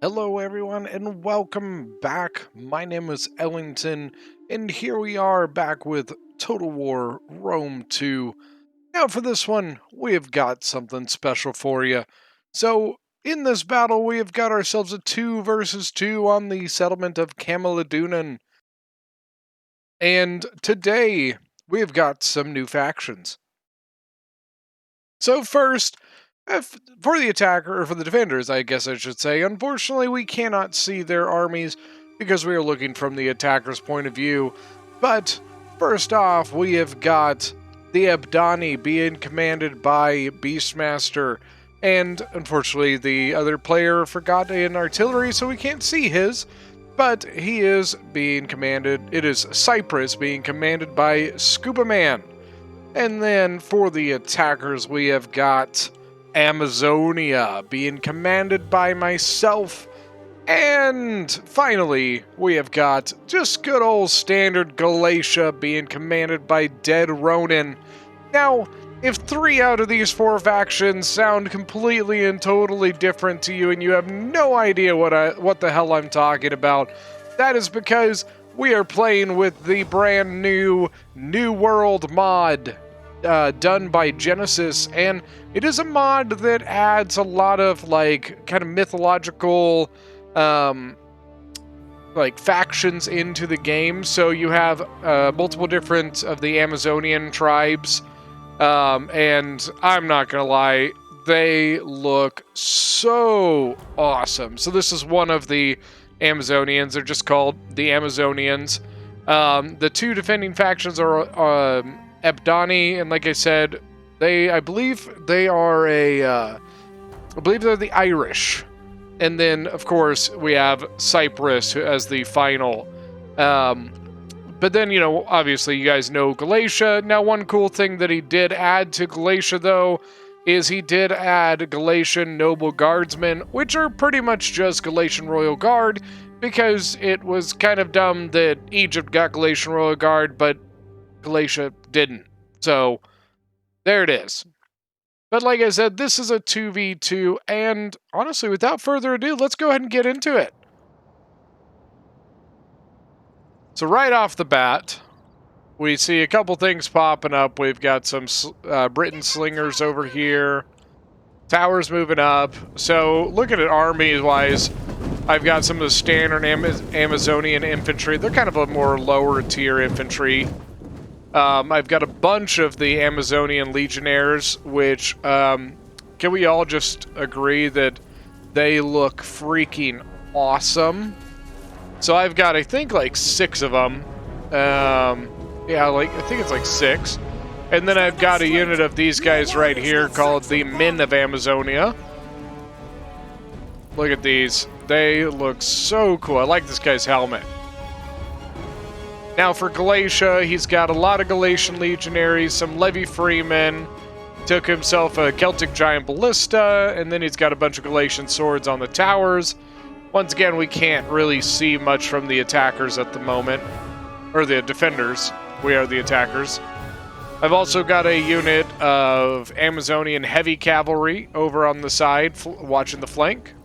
Hello, everyone, and welcome back. My name is Ellington, and here we are back with Total War Rome 2. Now, for this one, we have got something special for you. So, in this battle, we have got ourselves a 2 versus 2 on the settlement of Camaldunan. And today, we have got some new factions. So, first, for the attacker, or for the defenders, I guess I should say, unfortunately we cannot see their armies because we are looking from the attacker's point of view. But first off, we have got the Abdani being commanded by Beastmaster, and unfortunately the other player forgot an artillery, so we can't see his. But he is being commanded, it is Cyprus being commanded by Scuba Man. And then for the attackers, we have got Amazonia being commanded by myself. And finally, we have got just good old standard Galatia being commanded by Dead Ronin. Now, if 3 out of these 4 factions sound completely and totally different to you and you have no idea what the hell I'm talking about, that is because we are playing with the brand new New World mod done by Genesis, and it is a mod that adds a lot of kind of mythological factions into the game. So you have multiple different of the Amazonian tribes, and I'm not gonna lie, they look so awesome. So this is one of the Amazonians. They're just called the Amazonians. The 2 defending factions are Abdani, and like I said, I believe they're the Irish. And then, of course, we have Cyprus as the final. But then, obviously you guys know Galatia. Now, one cool thing that he did add to Galatia, though, is he did add Galatian Noble Guardsmen, which are pretty much just Galatian Royal Guard, because it was kind of dumb that Egypt got Galatian Royal Guard, but Galatia didn't. So, there it is. But like I said, this is a 2v2, and honestly, without further ado, let's go ahead and get into it. So right off the bat, we see a couple things popping up. We've got some Britain slingers over here. Towers moving up. So looking at armies-wise, I've got some of the standard Amazonian infantry. They're kind of a more lower tier infantry. I've got a bunch of the Amazonian legionnaires, which, can we all just agree that they look freaking awesome? So I've got, I think, 6 of them. Yeah, I think it's 6. And then I've got a unit of these guys right here called the Men of Amazonia. Look at these. They look so cool. I like this guy's helmet. Now for Galatia, he's got a lot of Galatian legionaries, some Levy Freemen, took himself a Celtic Giant Ballista, and then he's got a bunch of Galatian swords on the towers. Once again, we can't really see much from the attackers at the moment, or the defenders. We are the attackers. I've also got a unit of Amazonian heavy cavalry over on the side, watching the flank.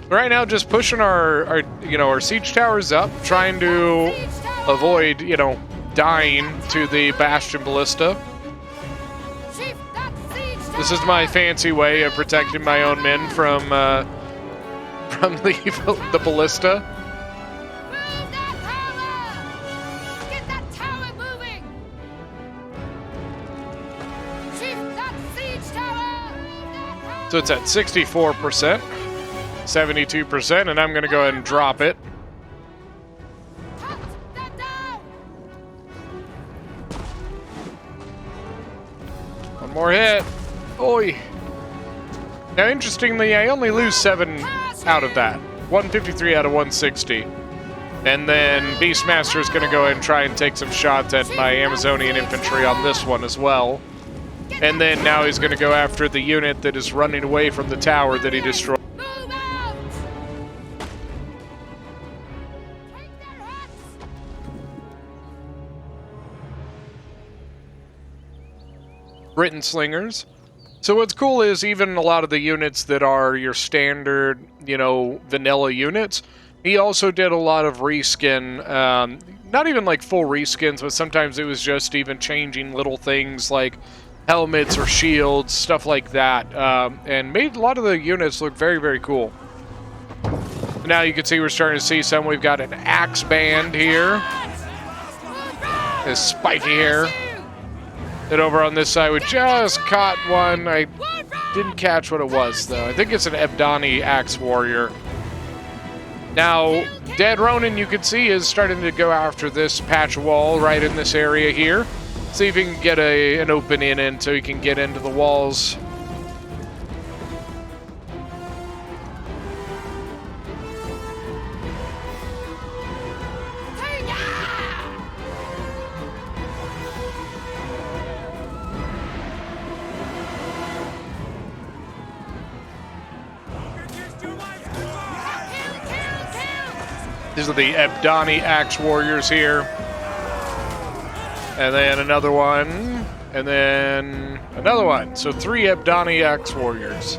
Right now, just pushing our siege towers up, trying to avoid, dying to the Bastion Ballista. This is my fancy way of protecting my own men from the ballista. So it's at 64%. 72%, and I'm going to go ahead and drop it. One more hit. Oi. Now, interestingly, I only lose 7 out of that. 153 out of 160. And then Beastmaster is going to go ahead and try and take some shots at my Amazonian infantry on this one as well. And then now he's going to go after the unit that is running away from the tower that he destroyed. Britain Slingers. So what's cool is even a lot of the units that are your standard, you know, vanilla units, he also did a lot of reskin, not even like full reskins, but sometimes it was just even changing little things like helmets or shields, stuff like that, and made a lot of the units look very, very cool. Now you can see we're starting to see some. We've got an axe band here. This spiky hair. Then over on this side, we just caught one. I didn't catch what it was, though. I think it's an Ebdani Axe Warrior. Now, Dead Ronin, you can see, is starting to go after this patch wall right in this area here. See if he can get an opening in so he can get into the walls. These are the Ebdani Axe Warriors here. And then another one. And then another one. So 3 Ebdani Axe Warriors.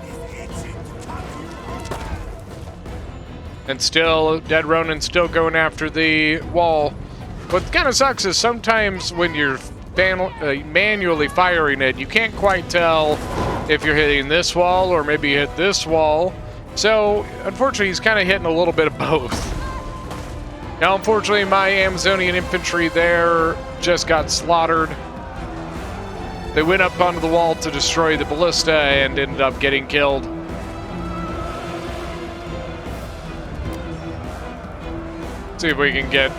And still, Dead Ronin's still going after the wall. What kind of sucks is sometimes when you're manually firing it, you can't quite tell if you're hitting this wall or maybe you hit this wall. So, unfortunately, he's kind of hitting a little bit of both. Now, unfortunately, my Amazonian infantry there just got slaughtered. They went up onto the wall to destroy the ballista and ended up getting killed. See if we can get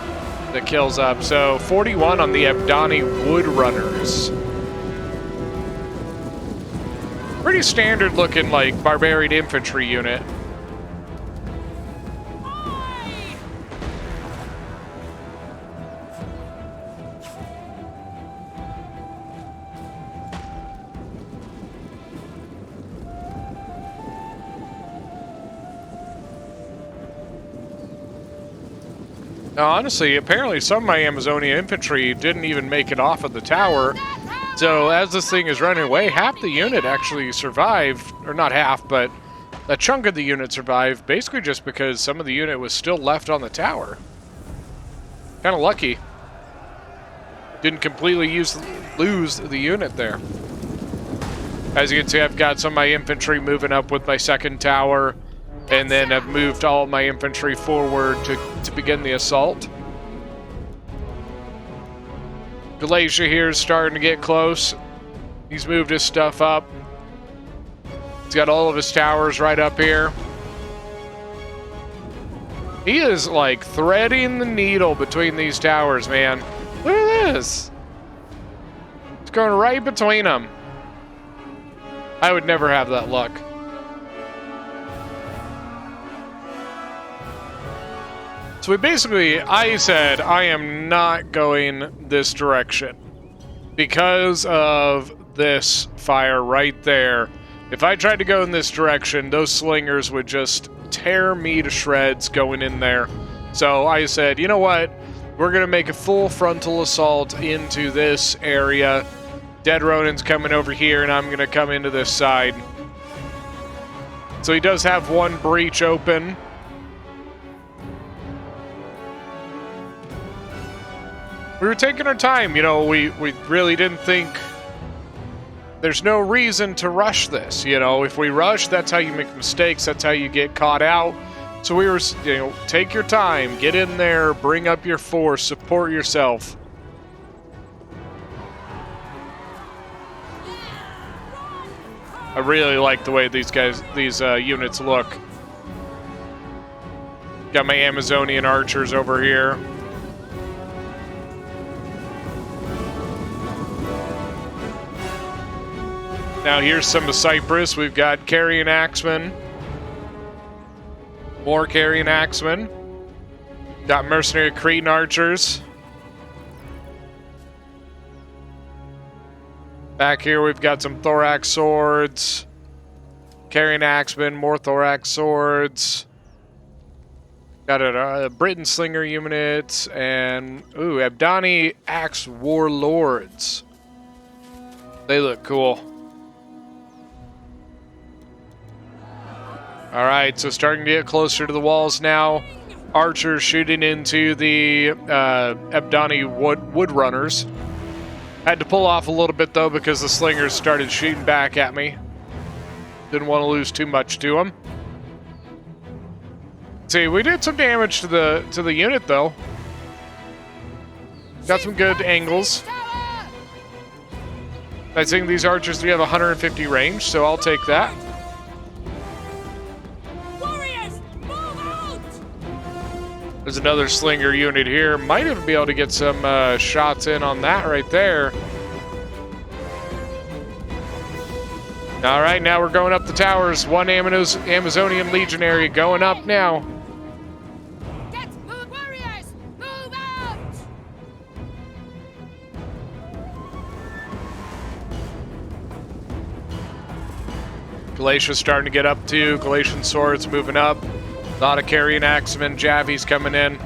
the kills up. So, 41 on the Ebdani Woodrunners. Pretty standard looking, like, barbarian infantry unit. Now, honestly, apparently some of my Amazonian infantry didn't even make it off of the tower. So as this thing is running away, half the unit actually survived, or not half, but a chunk of the unit survived, basically just because some of the unit was still left on the tower. Kind of lucky. Didn't completely lose the unit there. As you can see, I've got some of my infantry moving up with my second tower. And then I've moved all my infantry forward to begin the assault. Galatia here is starting to get close. He's moved his stuff up. He's got all of his towers right up here. He is like threading the needle between these towers, man. Look at this. It's going right between them. I would never have that luck. So I said, I am not going this direction because of this fire right there. If I tried to go in this direction, those slingers would just tear me to shreds going in there. So I said, you know what? We're going to make a full frontal assault into this area. Dead Ronin's coming over here, and I'm going to come into this side. So he does have one breach open. We were taking our time, you know, we really didn't think there's no reason to rush this, you know. If we rush, that's how you make mistakes, that's how you get caught out. So we were, you know, take your time, get in there, bring up your force, support yourself. I really like the way these units look. Got my Amazonian archers over here. Now here's some of Cyprus. We've got Carrion Axemen. More Carrion Axemen. Got Mercenary Cretan Archers. Back here we've got some Thorax Swords. Carrion Axemen, more Thorax Swords. Got a Britain Slinger unit and, ooh, Ebdani Axe Warlords. They look cool. All right, so starting to get closer to the walls now. Archers shooting into the Ebdani wood runners. Had to pull off a little bit though because the slingers started shooting back at me. Didn't want to lose too much to them. See, we did some damage to the unit though. Got some good angles. I think these archers do have 150 range, so I'll take that. There's another slinger unit here. Might even be able to get some shots in on that right there. All right, now we're going up the towers. One Amazonian legionary going up now. Get moved, warriors! Move out! Galatia's starting to get up too. Galatian swords moving up. A lot of carrying axemen, Javies coming in.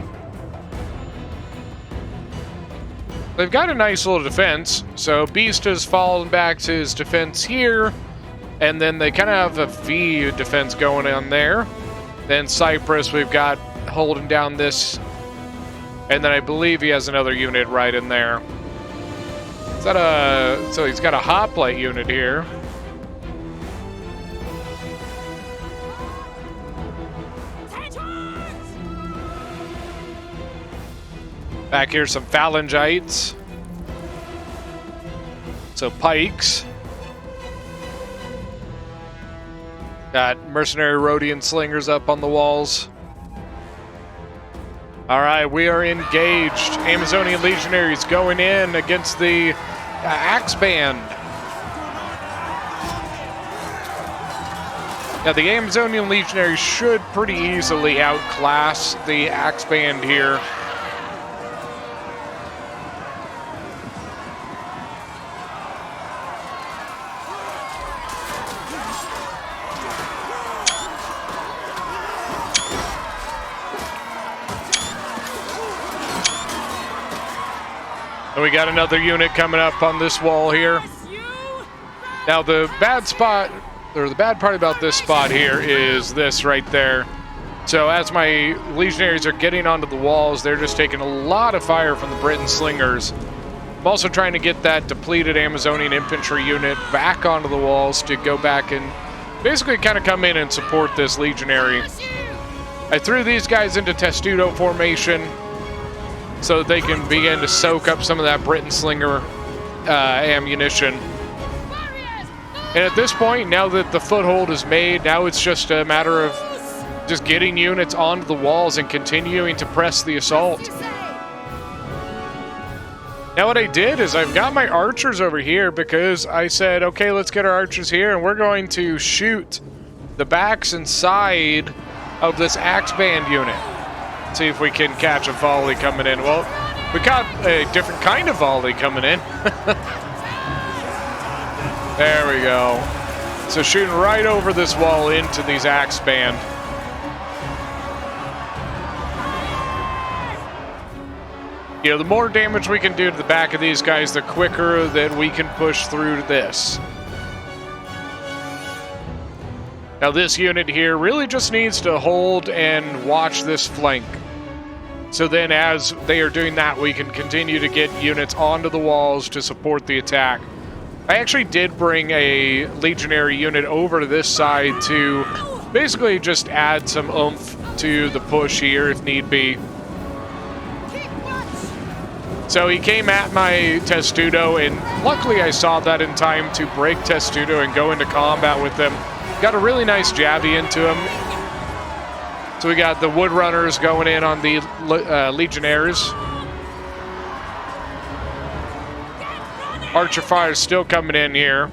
They've got a nice little defense. So Beast has fallen back to his defense here. And then they kind of have a V defense going on there. Then Cyprus, we've got holding down this. And then I believe he has another unit right in there. Is that a... So he's got a hoplite unit here. Back here, some phalangites. So pikes. Got mercenary Rhodian slingers up on the walls. All right, we are engaged. Amazonian legionaries going in against the Axe Band. Now, the Amazonian legionaries should pretty easily outclass the Axe Band here. And we got another unit coming up on this wall here. Now the bad spot, or the bad part about this spot here is this right there. So as my legionaries are getting onto the walls, they're just taking a lot of fire from the Briton slingers. I'm also trying to get that depleted Amazonian infantry unit back onto the walls to go back and basically kind of come in and support this legionary. I threw these guys into Testudo formation so that they can begin to soak up some of that Briton slinger ammunition. And at this point, now that the foothold is made, now it's just a matter of just getting units onto the walls and continuing to press the assault. Now what I did is I've got my archers over here because I said, okay, let's get our archers here and we're going to shoot the backs and side of this Axe Band unit. See if we can catch a volley coming in. Well, we got a different kind of volley coming in. There we go. So shooting right over this wall into these Axe Band. You know, the more damage we can do to the back of these guys, the quicker that we can push through this. Now this unit here really just needs to hold and watch this flank. So then as they are doing that, we can continue to get units onto the walls to support the attack. I actually did bring a legionary unit over to this side to basically just add some oomph to the push here if need be. So he came at my Testudo, and luckily I saw that in time to break Testudo and go into combat with them. Got a really nice jabby into him. So we got the wood runners going in on the legionnaires. Archer fire is still coming in here.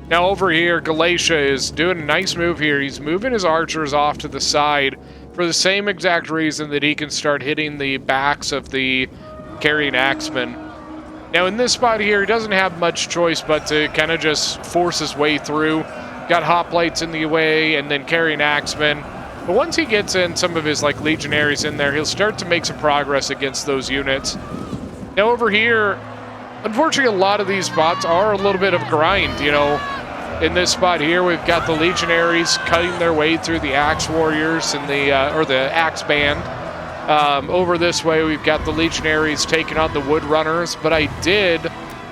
Now over here, Galatia is doing a nice move here. He's moving his archers off to the side for the same exact reason that he can start hitting the backs of the carrying axemen. Now in this spot here, he doesn't have much choice but to kind of just force his way through. Got hoplites in the way and then carrying axemen. But once he gets in some of his like legionaries in there, he'll start to make some progress against those units. Now over here, Unfortunately, a lot of these spots are a little bit of a grind, you know. In this spot here, we've got the Legionaries cutting their way through the Axe Warriors and the Axe Band. Over this way, we've got the Legionaries taking on the Wood Runners, but I did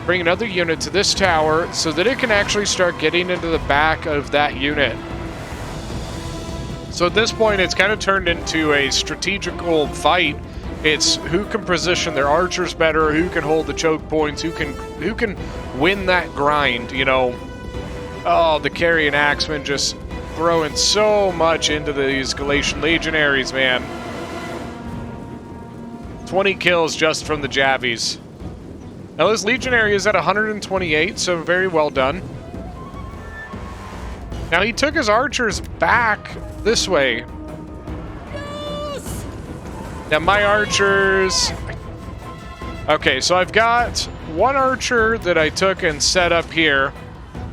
bring another unit to this tower so that it can actually start getting into the back of that unit. So at this point, it's kind of turned into a strategical fight. It's who can position their archers better, who can hold the choke points, who can win that grind, you know. Oh, the Carian Axemen just throwing so much into these Galatian Legionaries, man. 20 kills just from the Javies. Now this Legionary is at 128, so very well done. Now he took his archers back this way. Now my archers... Okay, so I've got one archer that I took and set up here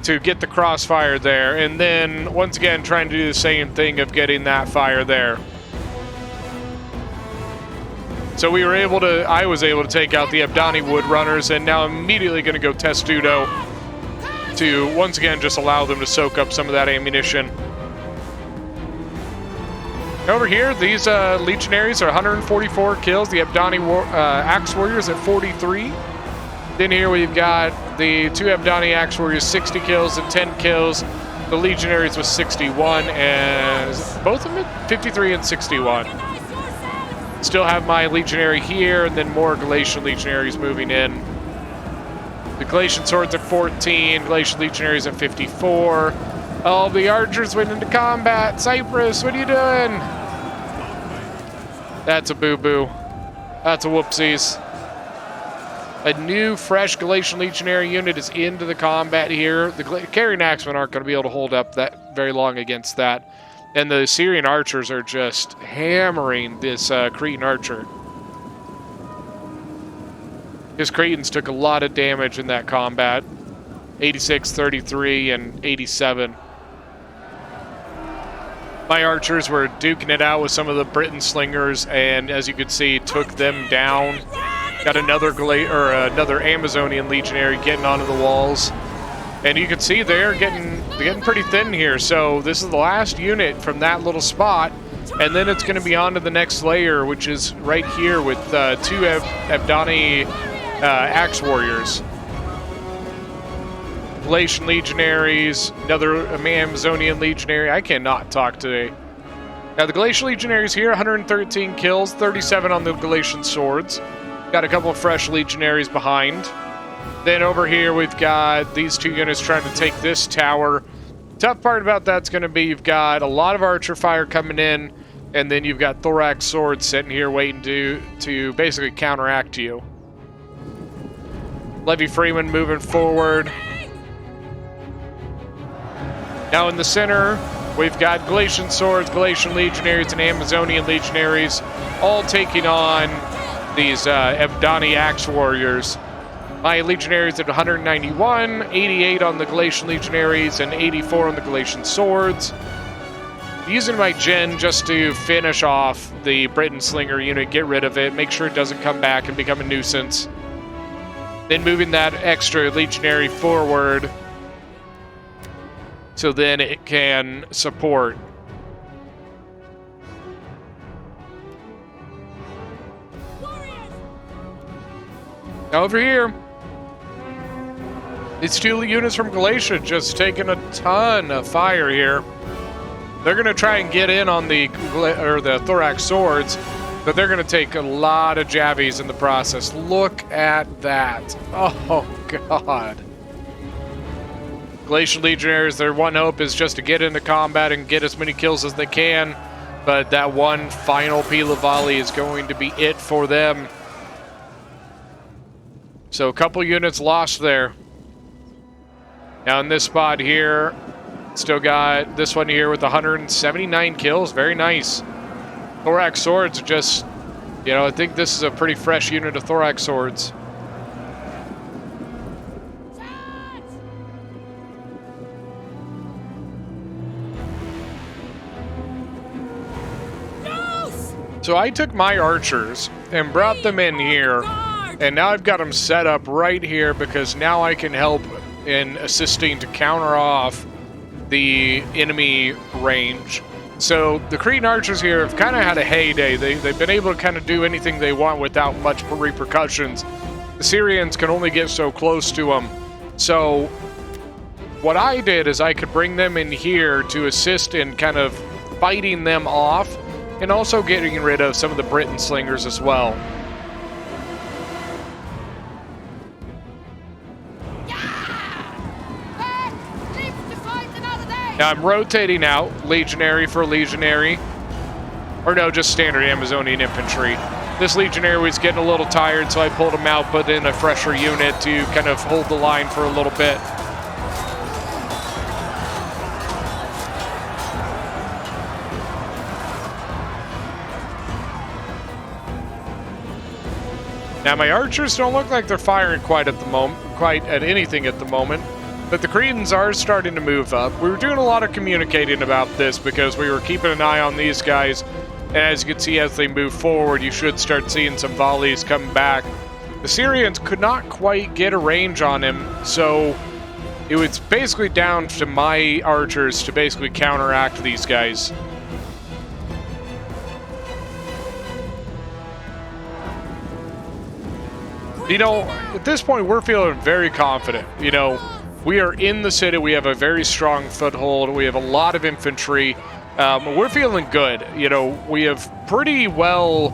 to get the crossfire there, and then once again trying to do the same thing of getting that fire there. So we were able to, I was able to take out the Abdani Wood Runners, and now I'm immediately going to go Testudo to once again just allow them to soak up some of that ammunition. Over here, these Legionaries are 144 kills. The Abdani Axe Warriors at 43. Then here we've got the two Abdani Axe Warriors, 60 kills and 10 kills. The Legionaries with 61, and both of them at 53 and 61. Still have my Legionary here, and then more Galatian Legionaries moving in. The Galatian Swords at 14, Galatian Legionaries at 54. Oh, the archers went into combat. Cyprus, what are you doing? That's a boo-boo. That's a whoopsies. A new, fresh Galatian Legionary unit is into the combat here. The Carian Axemen aren't going to be able to hold up that very long against that. And the Syrian archers are just hammering this Cretan archer. His Cretans took a lot of damage in that combat. 86, 33, and 87. My archers were duking it out with some of the Britain slingers, and as you can see, took them down. Got another Amazonian legionary getting onto the walls, and you can see they're getting pretty thin here. So this is the last unit from that little spot, and then it's going to be on to the next layer, which is right here with two Abdani Axe Warriors. Galatian Legionaries, another Amazonian Legionary. I cannot talk today. Now the Galatian Legionaries here, 113 kills, 37 on the Galatian Swords. Got a couple of fresh Legionaries behind. Then over here we've got these two units trying to take this tower. Tough part about that's going to be you've got a lot of archer fire coming in, and then you've got Thorax Swords sitting here waiting to basically counteract you. Levy Freeman moving forward. Now in the center, we've got Galatian Swords, Galatian Legionaries, and Amazonian Legionaries all taking on these Abdani Axe Warriors. My Legionaries at 191, 88 on the Galatian Legionaries, and 84 on the Galatian Swords. Using my Gen just to finish off the Britain Slinger unit, get rid of it, make sure it doesn't come back and become a nuisance. Then moving that extra Legionary forward, so then it can support. Now over here, these two units from Galatia just taking a ton of fire here. They're going to try and get in on the Thorax Swords, but they're going to take a lot of Javies in the process. Look at that. Oh, God. Galatian Legionaries, their one hope is just to get into combat and get as many kills as they can, but that one final Pila volley is going to be it for them. So a couple units lost there. Now in this spot here, still got this one here with 179 kills. Very nice. Thorax Swords are just, you know, I think this is a pretty fresh unit of Thorax Swords. So I took my archers and brought them in here And now I've got them set up right here because now I can help in assisting to counter off the enemy range. So the Cretan archers here have kind of had a heyday. They've been able to kind of do anything they want without much repercussions. The Syrians can only get so close to them. So what I did is I could bring them in here to assist in kind of fighting them off and also getting rid of some of the Briton slingers as well. Now I'm rotating out Legionary for Legionary. Or no, just standard Amazonian infantry. This Legionary was getting a little tired, so I pulled him out, put in a fresher unit to kind of hold the line for a little bit. Now my archers don't look like they're firing quite at anything at the moment. But the Cretans are starting to move up. We were doing a lot of communicating about this because we were keeping an eye on these guys. And as you can see, as they move forward, you should start seeing some volleys come back. The Syrians could not quite get a range on him, so it was basically down to my archers to basically counteract these guys. You know, at this point, we're feeling very confident. You know, we are in the city. We have a very strong foothold. We have a lot of infantry. We're feeling good. You know, we have pretty well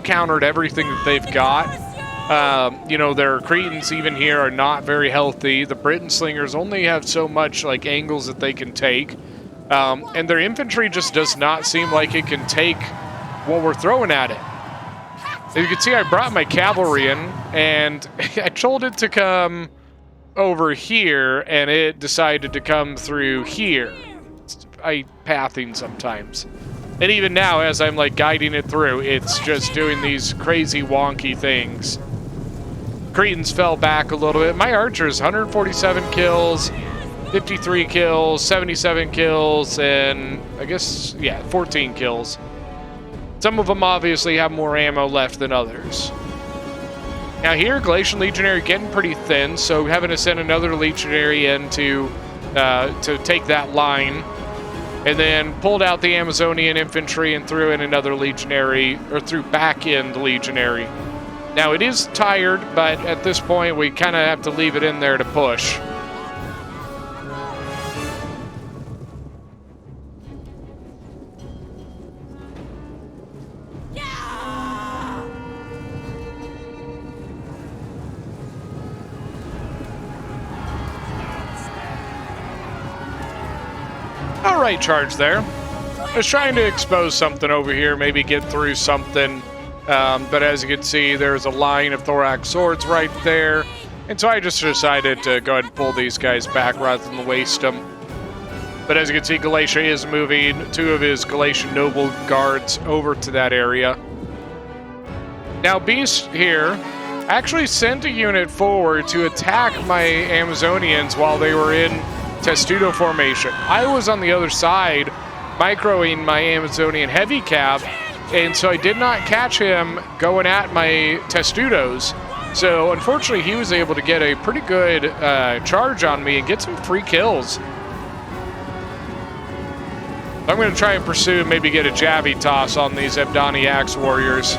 countered everything that they've got. You know, their Cretans even here are not very healthy. The Briton slingers only have so much like angles that they can take. And their infantry just does not seem like it can take what we're throwing at it. As you can see, I brought my cavalry in, and I told it to come over here, and it decided to come through here. I pathing sometimes. And even now, as I'm like guiding it through, it's just doing these crazy wonky things. Cretans fell back a little bit. My archers, 147 kills, 53 kills, 77 kills, and I guess, yeah, 14 kills. Some of them obviously have more ammo left than others. Now here, Galatian Legionary getting pretty thin, so having to send another Legionary in to take that line. And then pulled out the Amazonian infantry and threw in another Legionary, or threw back in the Legionary. Now it is tired, but at this point we kind of have to leave it in there to push. Alright, charge there. I was trying to expose something over here, maybe get through something. But as you can see, there's a line of thorax swords right there. And so I just decided to go ahead and pull these guys back rather than waste them. But as you can see, Galatia is moving 2 of his Galatian noble guards over to that area. Now, Beast here actually sent a unit forward to attack my Amazonians while they were in Testudo formation. I was on the other side, microing my Amazonian heavy cap, and so I did not catch him going at my Testudos. So unfortunately, he was able to get a pretty good charge on me and get some free kills. I'm going to try and pursue and maybe get a jabby toss on these Ebdani Axe warriors.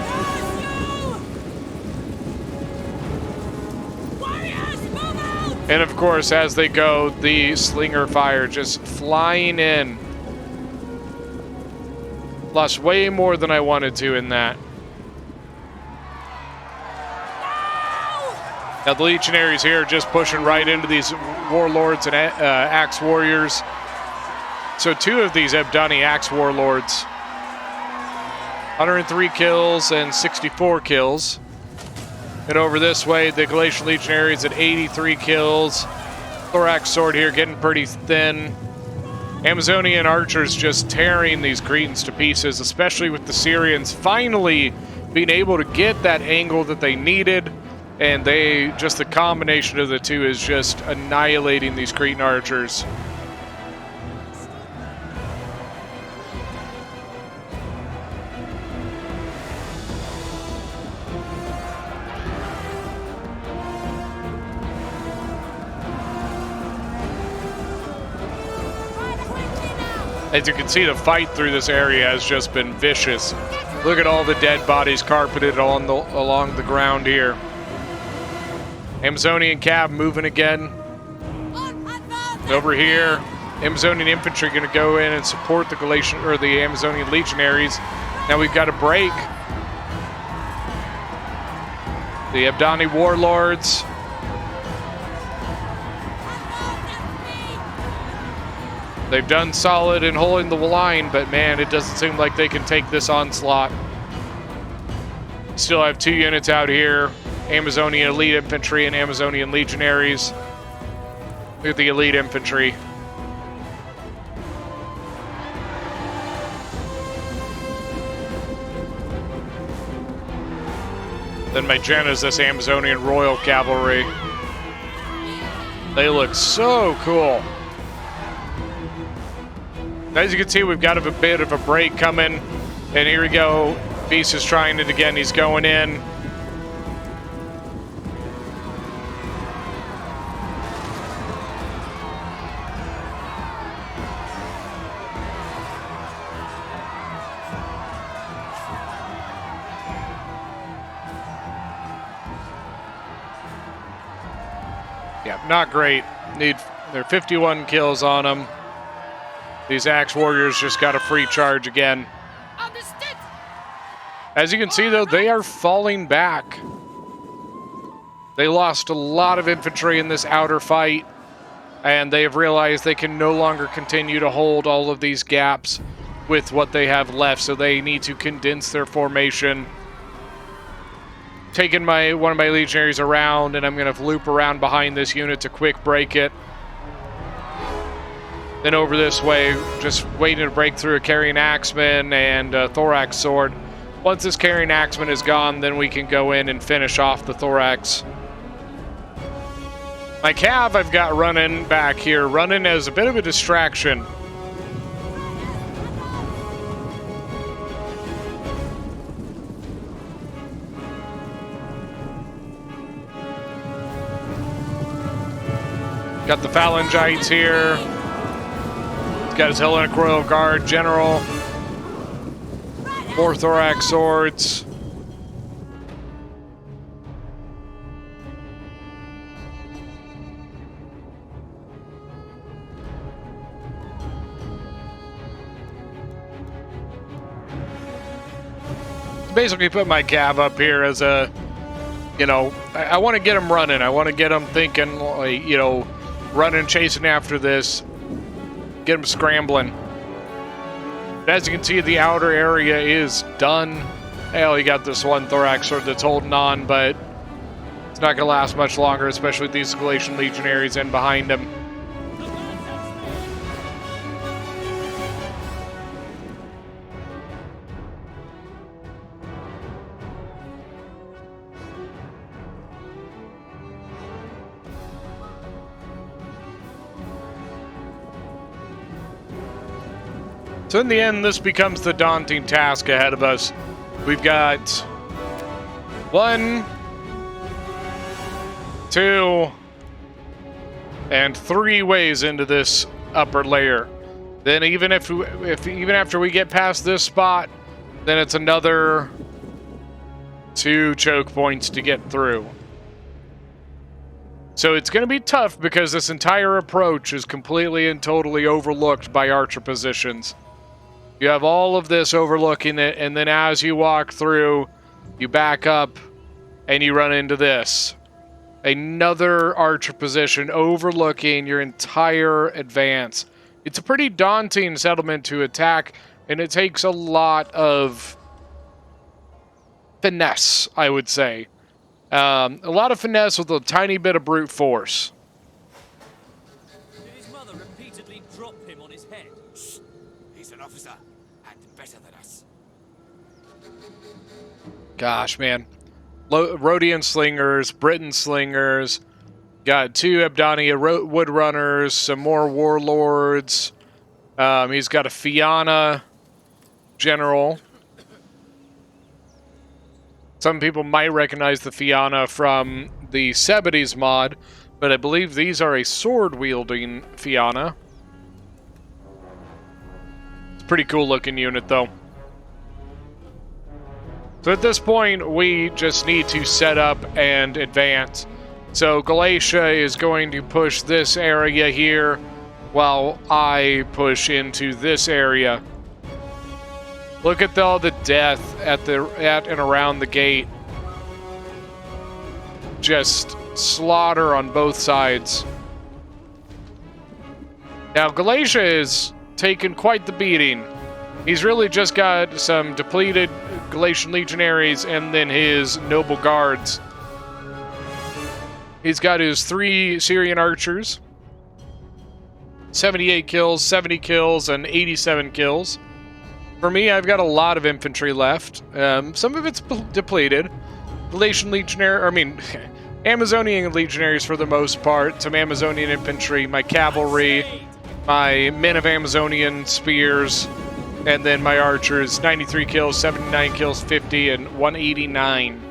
And of course, as they go, the slinger fire just flying in. Lost way more than I wanted to in that. Now the Legionaries here are just pushing right into these warlords and axe warriors. So 2 of these Ebdani axe warlords. 103 kills and 64 kills. And over this way, the Galatian Legionaries at 83 kills. Thorax sword here getting pretty thin. Amazonian archers just tearing these Cretans to pieces, especially with the Syrians finally being able to get that angle that they needed. And the combination of the 2 is just annihilating these Cretan archers. As you can see, the fight through this area has just been vicious. Look at all the dead bodies carpeted along the ground here. Amazonian Cav moving again. Over here, Amazonian infantry going to go in and support the the Amazonian legionaries. Now we've got a break. The Abdani warlords. They've done solid in holding the line, but man, it doesn't seem like they can take this onslaught. Still have 2 units out here. Amazonian elite infantry and Amazonian legionaries. Look at the elite infantry. Then my Genesis Amazonian Royal Cavalry. They look so cool. As you can see, we've got a bit of a break coming. And here we go. Beast is trying it again. He's going in. Yeah, not great. There are 51 kills on them. These Axe Warriors just got a free charge again. Understood. As you can see, though, they are falling back. They lost a lot of infantry in this outer fight, and they have realized they can no longer continue to hold all of these gaps with what they have left, so they need to condense their formation. Taking one of my legionaries around, and I'm going to loop around behind this unit to quick break it. Then over this way, just waiting to break through a Carrying Axeman and a Thorax Sword. Once this Carrying Axeman is gone, then we can go in and finish off the Thorax. My Cav I've got running back here, running as a bit of a distraction. Got the Phalangites here. He's got his Hellenic Royal Guard General. 4 Thorax Swords. Basically put my Cav up here as a, you know, I want to get him running. I want to get him thinking, like, you know, running, chasing after this. Get him scrambling. As you can see, the outer area is done. Hell, you got this one Thorax Sword that's holding on, but it's not going to last much longer, especially with these Galatian Legionaries in behind him. So in the end, this becomes the daunting task ahead of us. We've got 1, 2, and 3 ways into this upper layer. Then even even after we get past this spot, then it's another 2 choke points to get through. So it's going to be tough because this entire approach is completely and totally overlooked by archer positions. You have all of this overlooking it, and then as you walk through, you back up, and you run into this. Another archer position overlooking your entire advance. It's a pretty daunting settlement to attack, and it takes a lot of finesse, I would say. A lot of finesse with a tiny bit of brute force. Did his mother repeatedly drop him on his head? Shh. He's an officer, and better than us. Gosh, man. Rhodian slingers, Britain slingers. Got 2 Abdania woodrunners, some more warlords. He's got a Fianna general. Some people might recognize the Fianna from the Sebides mod, but I believe these are a sword-wielding Fianna. Pretty cool looking unit, though. So at this point, we just need to set up and advance. So Galatia is going to push this area here, while I push into this area. Look at all the death at and around the gate. Just slaughter on both sides. Now Galatia is taken quite the beating. He's really just got some depleted Galatian legionaries and then his noble guards. He's got his 3 Syrian archers. 78 kills, 70 kills, and 87 kills. For me, I've got a lot of infantry left. Some of it's depleted. Galatian legionary, Amazonian legionaries for the most part. Some Amazonian infantry, my cavalry, my men of Amazonian spears, and then my archers. 93 kills, 79 kills, 50, and 189.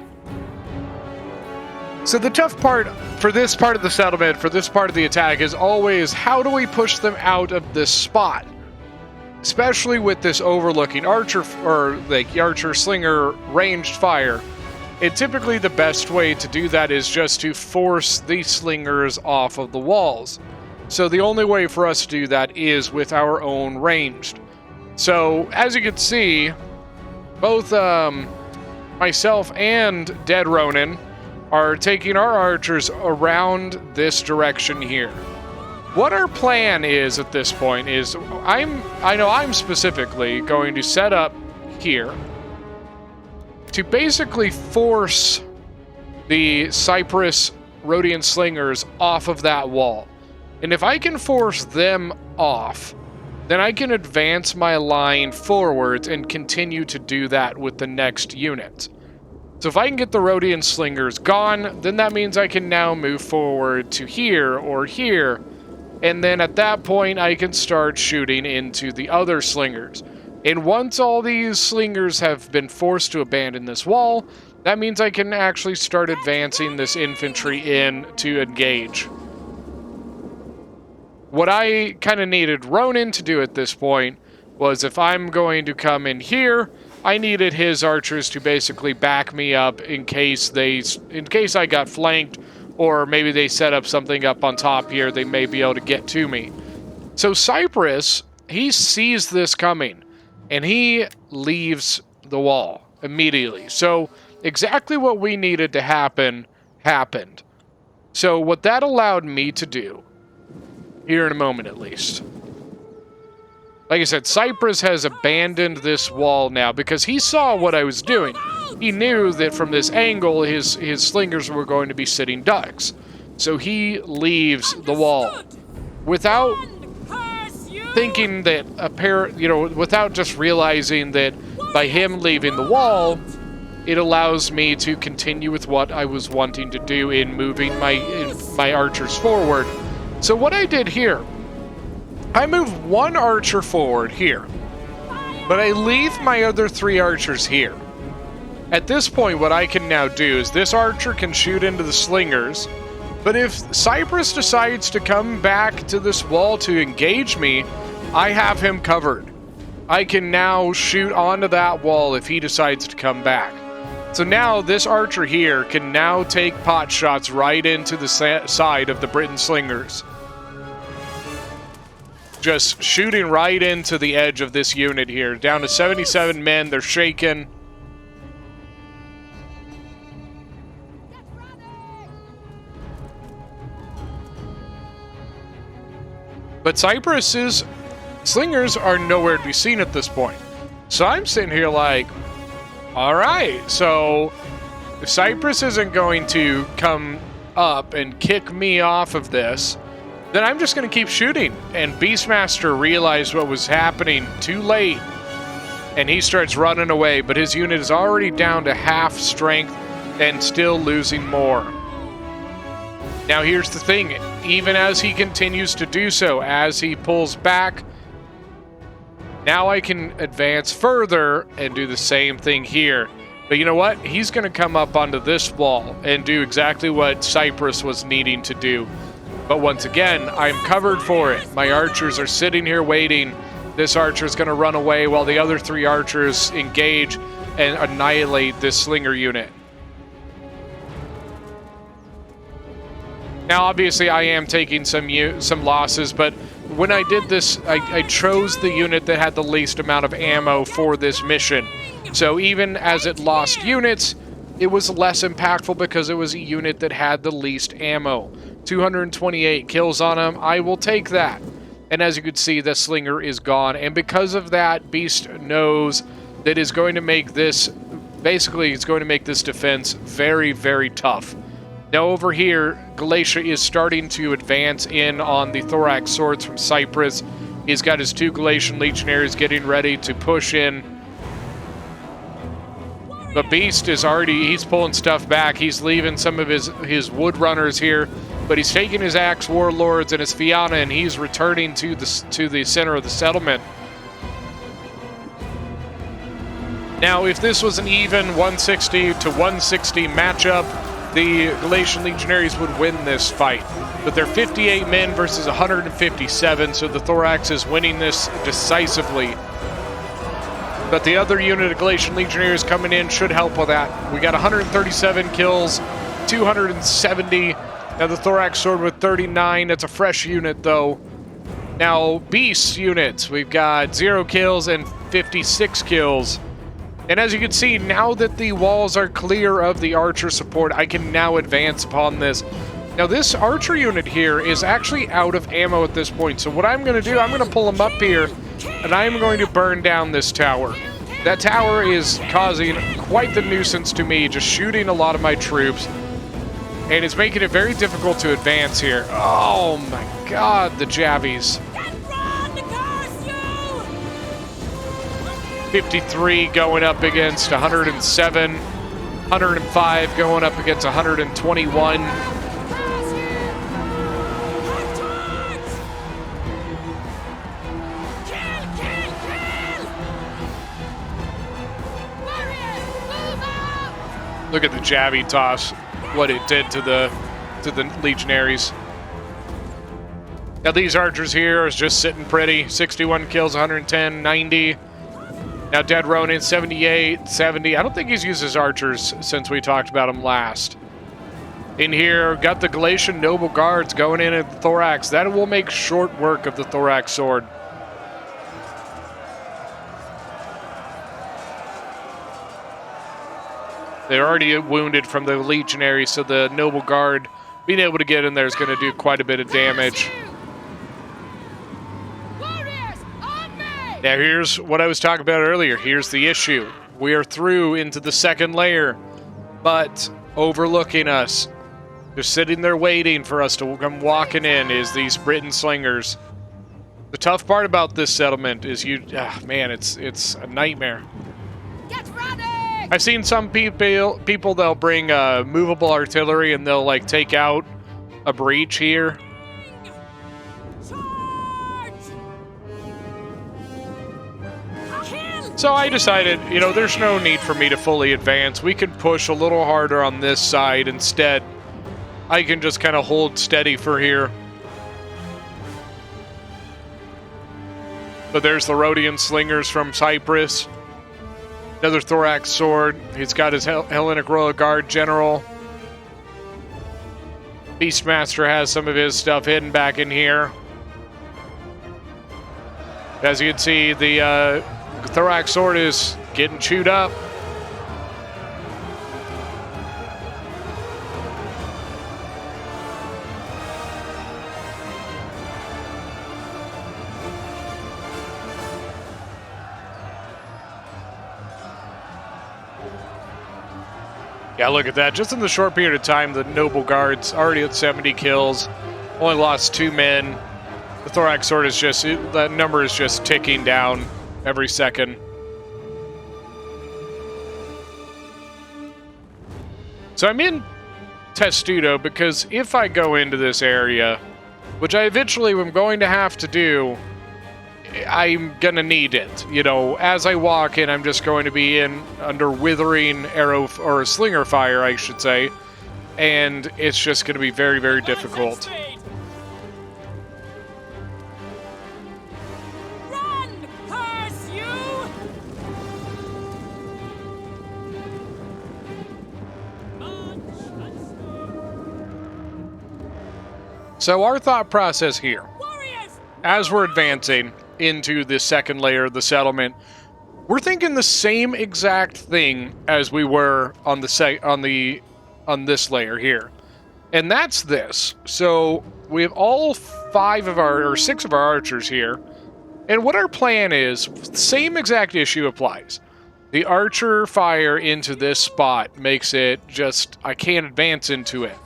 So the tough part for this part of the settlement, for this part of the attack, is always how do we push them out of this spot? Especially with this overlooking archer, or like archer slinger ranged fire. And typically the best way to do that is just to force these slingers off of the walls. So the only way for us to do that is with our own ranged. So as you can see, both myself and Dead Ronin are taking our archers around this direction here. What our plan is at this point is I know I'm specifically going to set up here to basically force the Cyprus Rhodian slingers off of that wall. And if I can force them off, then I can advance my line forwards and continue to do that with the next unit. So if I can get the Rhodian slingers gone, then that means I can now move forward to here or here. And then at that point, I can start shooting into the other slingers. And once all these slingers have been forced to abandon this wall, that means I can actually start advancing this infantry in to engage. What I kind of needed Ronin to do at this point was if I'm going to come in here, I needed his archers to basically back me up in case I got flanked, or maybe they set up something up on top here, they may be able to get to me. So Cyprus, he sees this coming, and he leaves the wall immediately. So exactly what we needed to happen, happened. So what that allowed me to do, here in a moment at least. Like I said, Cyprus has abandoned this wall now because he saw what I was doing. He knew that from this angle, his slingers were going to be sitting ducks. So he leaves the wall without thinking that without just realizing that by him leaving the wall, it allows me to continue with what I was wanting to do in moving my archers forward. So what I did here, I moved one archer forward here, but I leave my other 3 archers here. At this point, what I can now do is this archer can shoot into the slingers, but if Cyprus decides to come back to this wall to engage me, I have him covered. I can now shoot onto that wall if he decides to come back. So now this archer here can now take pot shots right into the side of the Briton slingers. Just shooting right into the edge of this unit here. Down to 77 men, they're shaken. But Cyprus's slingers are nowhere to be seen at this point. So I'm sitting here like, alright, so if Cyprus isn't going to come up and kick me off of this, then I'm just going to keep shooting. And Beastmaster realized what was happening too late, and he starts running away, but his unit is already down to half strength and still losing more. Now here's the thing, even as he continues to do so, as he pulls back, now I can advance further and do the same thing here. But you know what? He's going to come up onto this wall and do exactly what Cyprus was needing to do. But once again, I'm covered for it. My archers are sitting here waiting, This archer's going to run away while the other 3 archers engage and annihilate this slinger unit. Now, obviously, I am taking some losses, but when I did this, I chose the unit that had the least amount of ammo for this mission. So even as it lost units, it was less impactful because it was a unit that had the least ammo. 228 kills on him. I will take that. And as you can see, the slinger is gone. And because of that, Beast knows that is going to make this, basically, it's going to make this defense very, very tough. Now over here, Galatia is starting to advance in on the Thorax swords from Cyprus. He's got his 2 Galatian legionaries getting ready to push in. But Beast is already, he's pulling stuff back. He's leaving some of his wood runners here, but he's taking his axe warlords and his Fianna, and he's returning to the center of the settlement. Now, if this was an even 160 to 160 matchup, the Galatian legionaries would win this fight. But they're 58 men versus 157, so the Thorax is winning this decisively. But the other unit of Galatian legionaries coming in should help with that. We got 137 kills, 270. Now the Thorax sword with 39. That's a fresh unit, though. Now, Beast units. We've got 0 kills and 56 kills. And as you can see, now that the walls are clear of the archer support, I can now advance upon this. Now, this archer unit here is actually out of ammo at this point. So what I'm going to do, I'm going to pull him up here, and I'm going to burn down this tower. That tower is causing quite the nuisance to me, just shooting a lot of my troops. And it's making it very difficult to advance here. Oh my god, the Javies. 53 going up against 107. 105 going up against 121. Look at the Javi toss, what it did to the legionaries. Now these archers here is just sitting pretty. 61 kills, 110, 90. Now Dead Ronin, 78, 70. I don't think he's used his archers since we talked about him last. In here, got the Galatian Noble Guards going in at the Thorax. That will make short work of the Thorax sword. They're already wounded from the legionaries, so the Noble Guard being able to get in there is going to do quite a bit of damage. Now here's what I was talking about earlier. Here's the issue. We are through into the second layer, but overlooking us, they're sitting there waiting for us to come walking in, is these Briton slingers. The tough part about this settlement is man, it's a nightmare. Get ready! I've seen some people they'll bring movable artillery and they'll like take out a breach here. So I decided, there's no need for me to fully advance. We can push a little harder on this side instead. I can just kind of hold steady for here. But there's the Rhodian slingers from Cyprus. Another Thorax sword. He's got his Hellenic Royal Guard general. Beastmaster has some of his stuff hidden back in here. As you can see, the Thorax sword is getting chewed up. Yeah, look at that. Just in the short period of time, the Noble Guard's already at 70 kills. Only lost 2 men. The Thorax sword is just, that number is just ticking down every second. So I'm in Testudo because if I go into this area, which I eventually am going to have to do, I'm gonna need it. As I walk in, I'm just going to be in under withering arrow or slinger fire, I should say, and it's just going to be very, very difficult. So our thought process here, Warriors! as we're advancing into the second layer of the settlement, we're thinking the same exact thing as we were on this layer here. And that's this. So we have all 6 of our archers here. And what our plan is, same exact issue applies. The archer fire into this spot makes it just, I can't advance into it.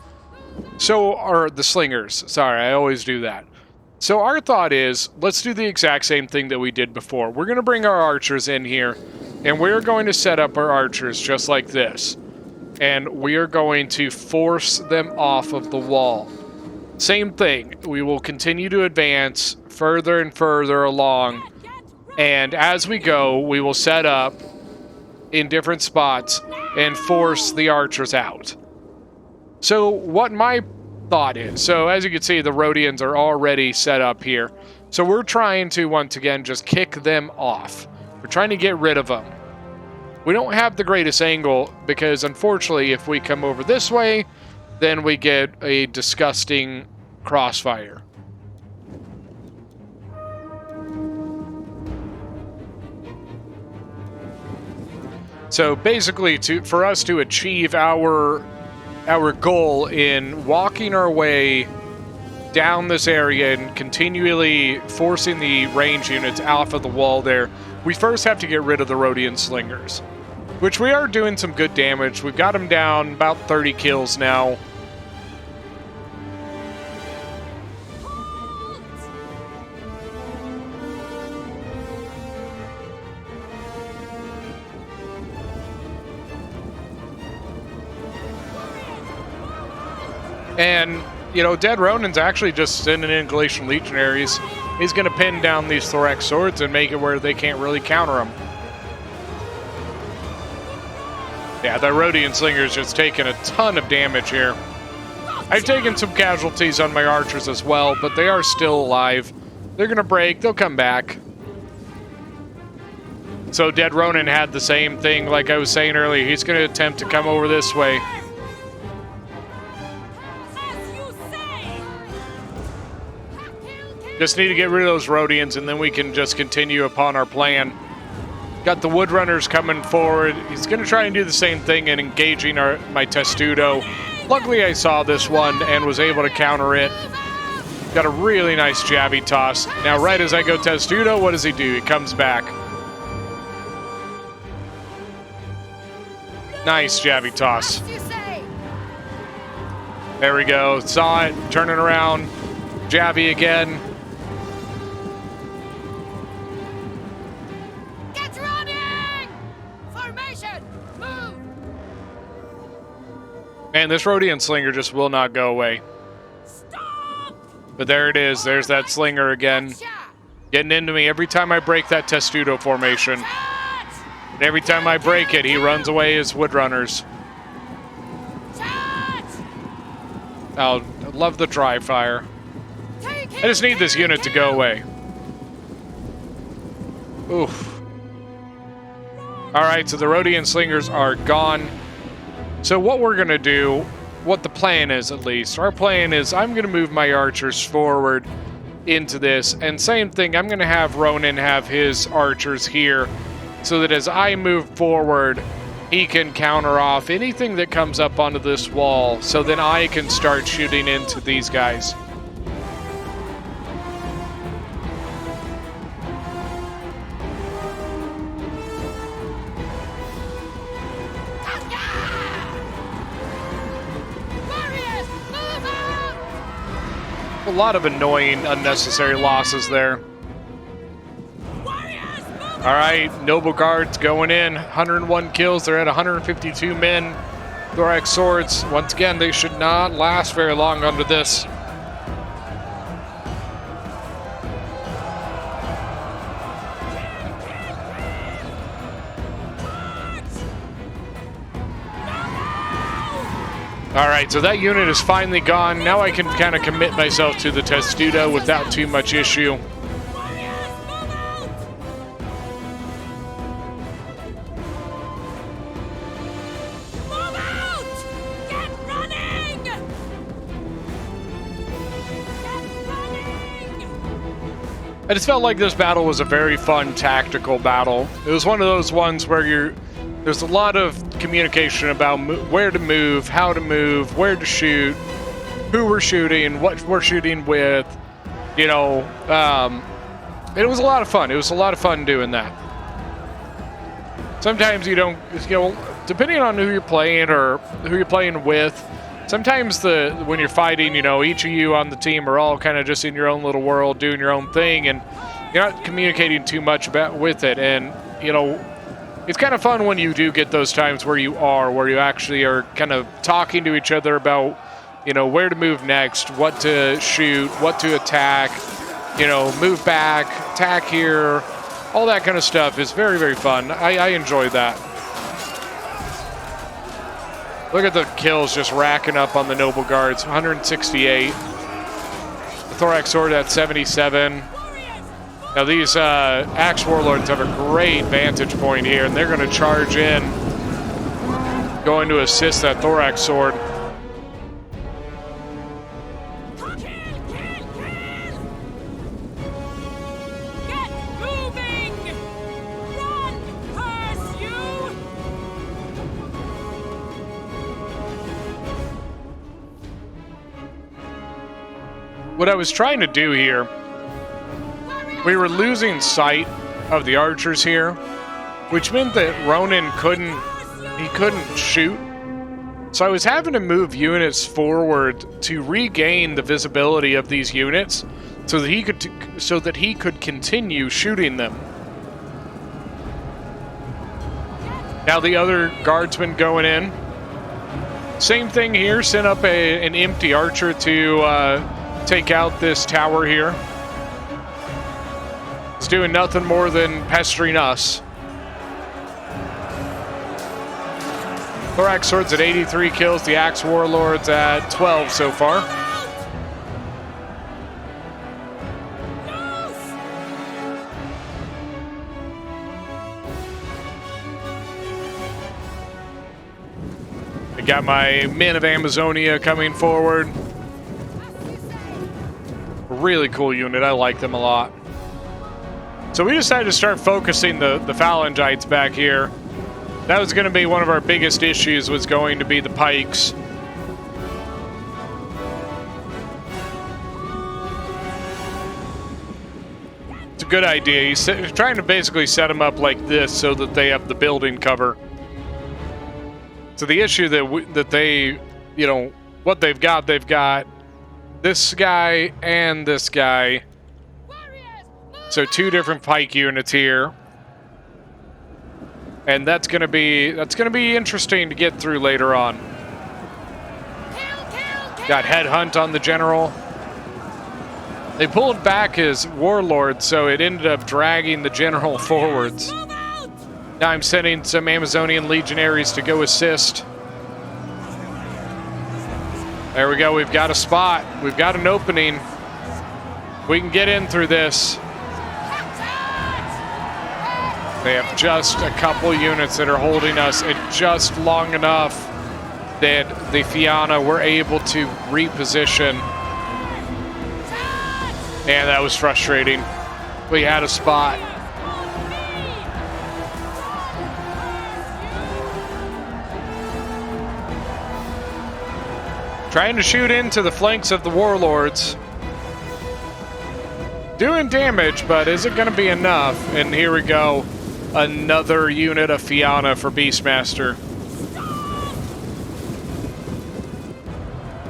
So are the slingers. Sorry, I always do that. So our thought is, let's do the exact same thing that we did before. We're going to bring our archers in here, and we're going to set up our archers just like this. And we are going to force them off of the wall. Same thing. We will continue to advance further and further along. And as we go, we will set up in different spots and force the archers out. So what my thought is, so as you can see, the Rhodians are already set up here. So we're trying to, once again, just kick them off. We're trying to get rid of them. We don't have the greatest angle because, unfortunately, if we come over this way, then we get a disgusting crossfire. So basically, for us to achieve our goal in walking our way down this area and continually forcing the range units off of the wall there, we first have to get rid of the Rhodian slingers, which we are doing some good damage. We've got them down about 30 kills now. And, you know, Dead Ronin's actually just sending in Galatian Legionaries. He's going to pin down these Thorax swords and make it where they can't really counter them. Yeah, the Rhodian Slinger's just taking a ton of damage here. I've taken some casualties on my archers as well, but they are still alive. They're going to break. They'll come back. So Dead Ronin had the same thing like I was saying earlier. He's going to attempt to come over this way. Just need to get rid of those Rhodians, and then we can just continue upon our plan. Got the Woodrunners coming forward. He's going to try and do the same thing and engaging my Testudo. Luckily, I saw this one and was able to counter it. Got a really nice jabby toss. Now, right as I go Testudo, what does he do? He comes back. Nice jabby toss. There we go. Saw it. Turning around. Jabby again. Man, this Rhodian Slinger just will not go away. Stop! But there it is. There's that Slinger again. Getting into me every time I break that Testudo formation. And every time I break it, he runs away as Woodrunners. Oh, I love the dry fire. I just need this unit to go away. Oof. Alright, so the Rhodian Slingers are gone. So what we're going to do, what the plan is at least, our plan is I'm going to move my archers forward into this. And same thing, I'm going to have Ronin have his archers here so that as I move forward, he can counter off anything that comes up onto this wall. So then I can start shooting into these guys. A lot of annoying, unnecessary losses there. Alright, Noble Guards going in. 101 kills. They're at 152 men. Thorax swords. Once again, they should not last very long under this. Alright, so that unit is finally gone. Now I can kind of commit myself to the Testudo without too much issue. I just felt like this battle was a very fun tactical battle. It was one of those ones where there's a lot of communication about where to move, how to move, where to shoot, who we're shooting, what we're shooting with. You know, it was a lot of fun. It was a lot of fun doing that. Sometimes you don't, you know, depending on who you're playing or who you're playing with, sometimes when you're fighting, you know, each of you on the team are all kind of just in your own little world, doing your own thing, and you're not communicating too much with it. And, you know, it's kind of fun when you do get those times where you actually are kind of talking to each other about, you know, where to move next, what to shoot, what to attack, you know, move back, attack here. All that kind of stuff is very, very fun. I enjoy that. Look at the kills just racking up on the Noble Guards. 168. The Thorax Sword at 77. Now these Axe Warlords have a great vantage point here, and they're going to charge in, going to assist that Thorax Sword. What I was trying to do here, we were losing sight of the archers here, which meant that Ronan couldn't shoot. So I was having to move units forward to regain the visibility of these units so that he could continue shooting them. Now the other guardsmen going in. Same thing here, sent up an empty archer to take out this tower here. It's doing nothing more than pestering us. Thorax Sword's at 83 kills, the Axe Warlord's at 12 so far. I got my Men of Amazonia coming forward. Really cool unit. I like them a lot. So we decided to start focusing the Phalangites back here. That was going to be one of our biggest issues, was going to be the pikes. It's a good idea. He's trying to basically set them up like this so that they have the building cover. So the issue that they, you know, what they've got this guy and this guy. So two different pike units here. And that's gonna be interesting to get through later on. Got headhunt on the general. They pulled back his warlord, so it ended up dragging the general forwards. Now I'm sending some Amazonian legionaries to go assist. There we go, we've got a spot. We've got an opening. We can get in through this. They have just a couple units that are holding us, and just long enough that the Fianna were able to reposition. And that was frustrating. We had a spot. Trying to shoot into the flanks of the warlords. Doing damage, but is it going to be enough? And here we go. Another unit of Fianna for Beastmaster.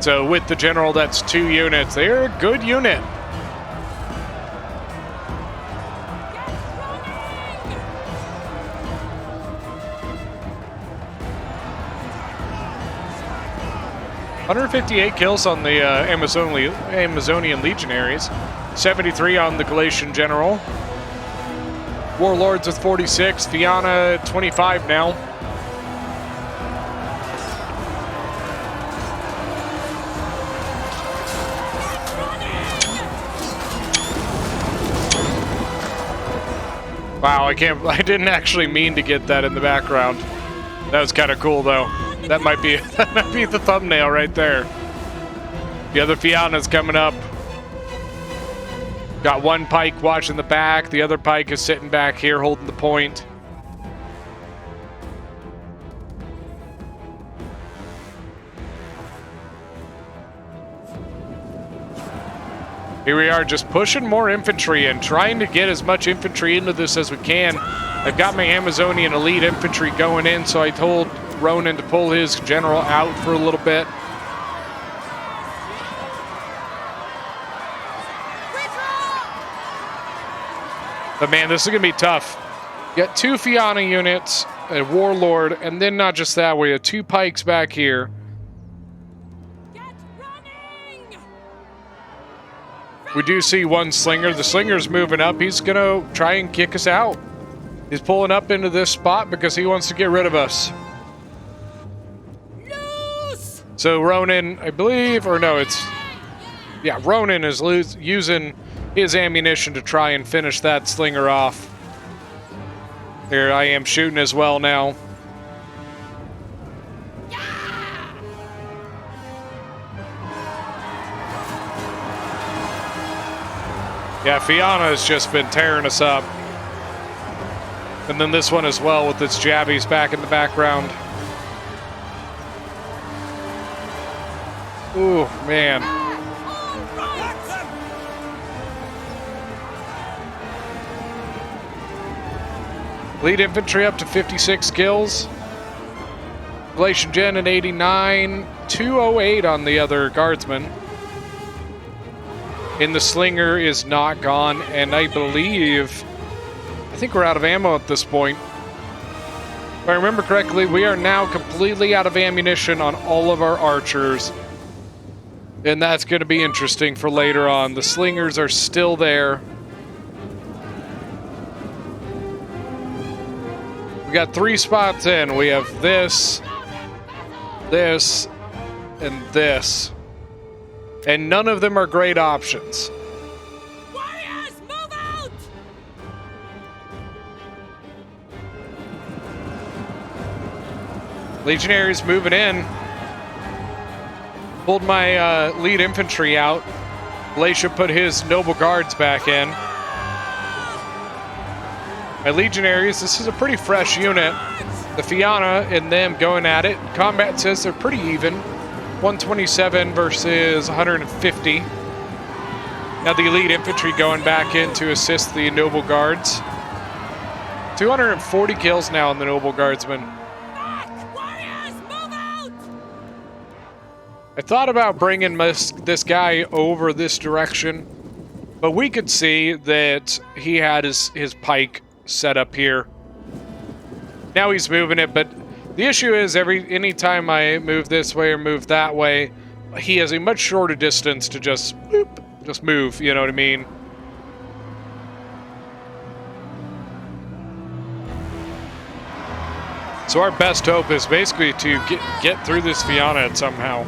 So with the general, that's 2 units. They're a good unit. $158 kills on the Amazonian legionaries. 73 on the Galatian general. Warlords with 46, Fianna 25 now. Wow, I didn't actually mean to get that in the background. That was kind of cool though. That might be the thumbnail right there. The other Fianna's coming up. Got one pike watching the back. The other pike is sitting back here holding the point. Here we are just pushing more infantry and trying to get as much infantry into this as we can. I've got my Amazonian elite infantry going in, so I told Ronan to pull his general out for a little bit. But man, this is going to be tough. You got 2 Fianna units, a Warlord, and then not just that, we have 2 pikes back here. Get running! We do see one Slinger. The Slinger's moving up. He's going to try and kick us out. He's pulling up into this spot because he wants to get rid of us. Loose! So Ronan, I believe, or no, it's... Yeah, Ronan is using his ammunition to try and finish that Slinger off. Here, I am shooting as well now. Yeah, Fianna has just been tearing us up. And then this one as well with its jabbies back in the background. Ooh, man. Lead infantry up to 56 kills. Galatian Gen at 89. 208 on the other guardsman. And the Slinger is not gone, and I think we're out of ammo at this point. If I remember correctly, we are now completely out of ammunition on all of our archers. And that's going to be interesting for later on. The Slingers are still there. We got 3 spots in. We have this, this, and this. And none of them are great options. Warriors, move out! Legionaries moving in. Pulled my lead infantry out. Glacia put his noble guards back in. My legionaries, this is a pretty fresh unit. The Fianna and them going at it. Combat says they're pretty even. 127 versus 150. Now the elite infantry going back in to assist the noble guards. 240 kills now on the noble guardsmen. Warriors, move out! I thought about bringing this guy over this direction, but we could see that he had his pike set up here. Now he's moving it, but the issue is anytime I move this way or move that way, he has a much shorter distance to just move, you know what I mean? So our best hope is basically to get through this Fianna somehow.